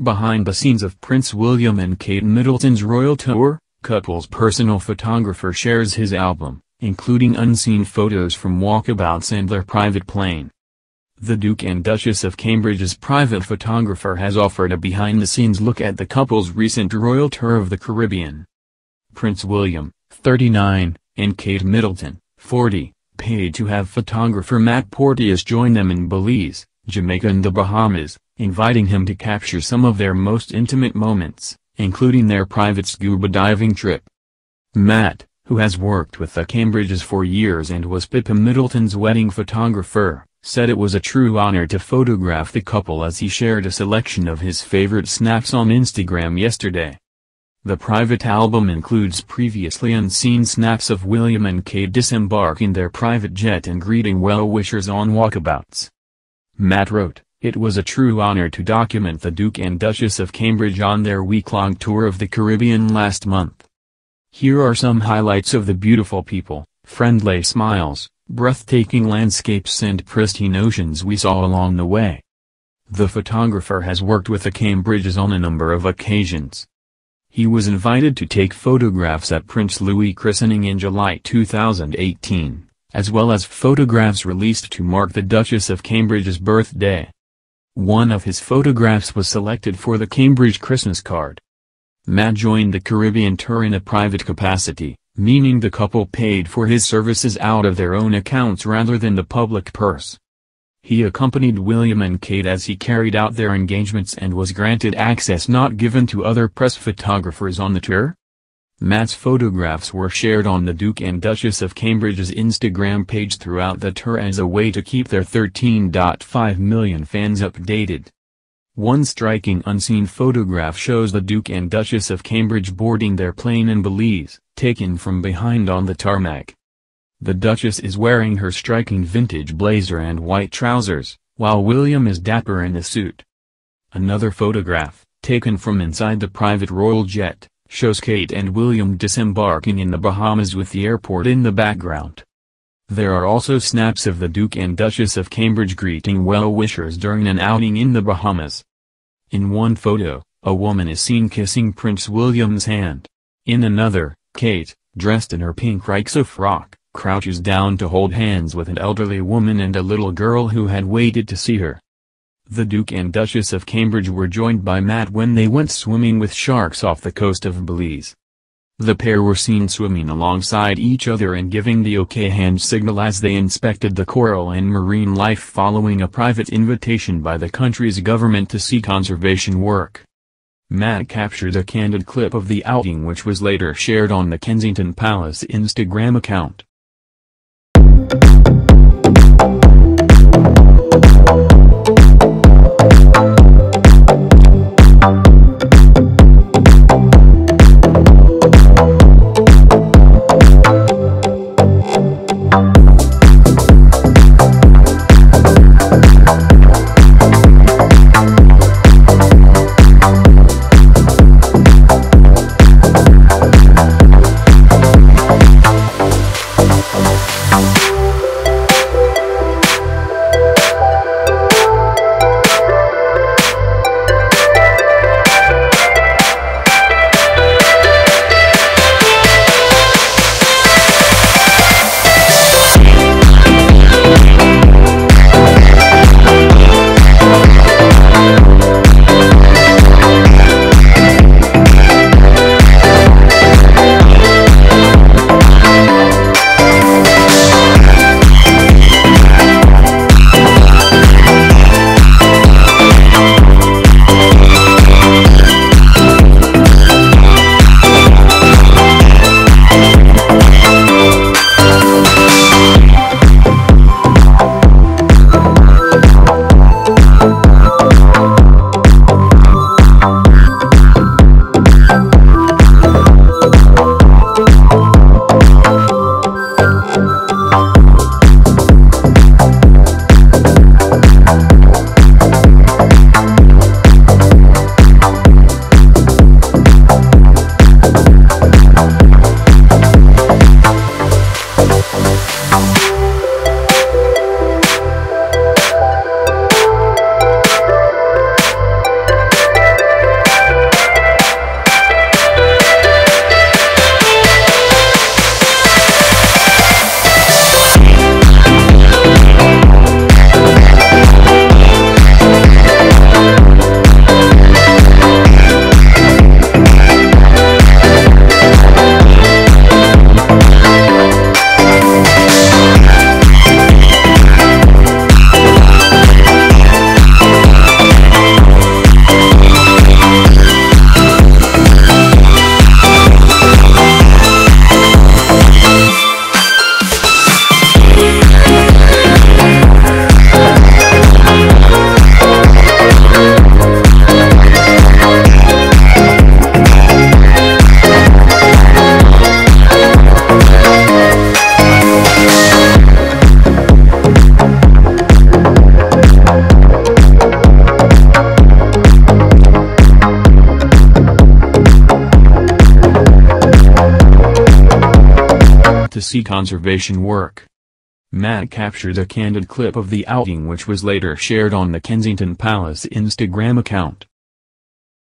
Behind the scenes of Prince William and Kate Middleton's royal tour, couple's personal photographer shares his album, including unseen photos from walkabouts and their private plane. The Duke and Duchess of Cambridge's private photographer has offered a behind-the-scenes look at the couple's recent royal tour of the Caribbean. Prince William, 39, and Kate Middleton, 40, paid to have photographer Matt Porteous join them in Belize, Jamaica and the Bahamas, inviting him to capture some of their most intimate moments, including their private scuba diving trip. Matt, who has worked with the Cambridges for years and was Pippa Middleton's wedding photographer, said it was a true honor to photograph the couple as he shared a selection of his favorite snaps on Instagram yesterday. The private album includes previously unseen snaps of William and Kate disembarking their private jet and greeting well-wishers on walkabouts. Matt wrote, "It was a true honor to document the Duke and Duchess of Cambridge on their week-long tour of the Caribbean last month. Here are some highlights of the beautiful people, friendly smiles, breathtaking landscapes and pristine oceans we saw along the way." The photographer has worked with the Cambridges on a number of occasions. He was invited to take photographs at Prince Louis' christening in July 2018, as well as photographs released to mark the Duchess of Cambridge's birthday. One of his photographs was selected for the Cambridge Christmas card. Matt joined the Caribbean tour in a private capacity, meaning the couple paid for his services out of their own accounts rather than the public purse. He accompanied William and Kate as he carried out their engagements and was granted access not given to other press photographers on the tour. Matt's photographs were shared on the Duke and Duchess of Cambridge's Instagram page throughout the tour as a way to keep their 13.5 million fans updated. One striking unseen photograph shows the Duke and Duchess of Cambridge boarding their plane in Belize, taken from behind on the tarmac. The Duchess is wearing her striking vintage blazer and white trousers, while William is dapper in a suit. Another photograph, taken from inside the private royal jet, shows Kate and William disembarking in the Bahamas with the airport in the background. There are also snaps of the Duke and Duchess of Cambridge greeting well-wishers during an outing in the Bahamas. In one photo, a woman is seen kissing Prince William's hand. In another, Kate, dressed in her pink Rixo frock, crouches down to hold hands with an elderly woman and a little girl who had waited to see her. The Duke and Duchess of Cambridge were joined by Matt when they went swimming with sharks off the coast of Belize. The pair were seen swimming alongside each other and giving the OK hand signal as they inspected the coral and marine life following a private invitation by the country's government to see conservation work. Matt captured a candid clip of the outing which was later shared on the Kensington Palace Instagram account. to see conservation work. Matt captured a candid clip of the outing which was later shared on the Kensington Palace Instagram account.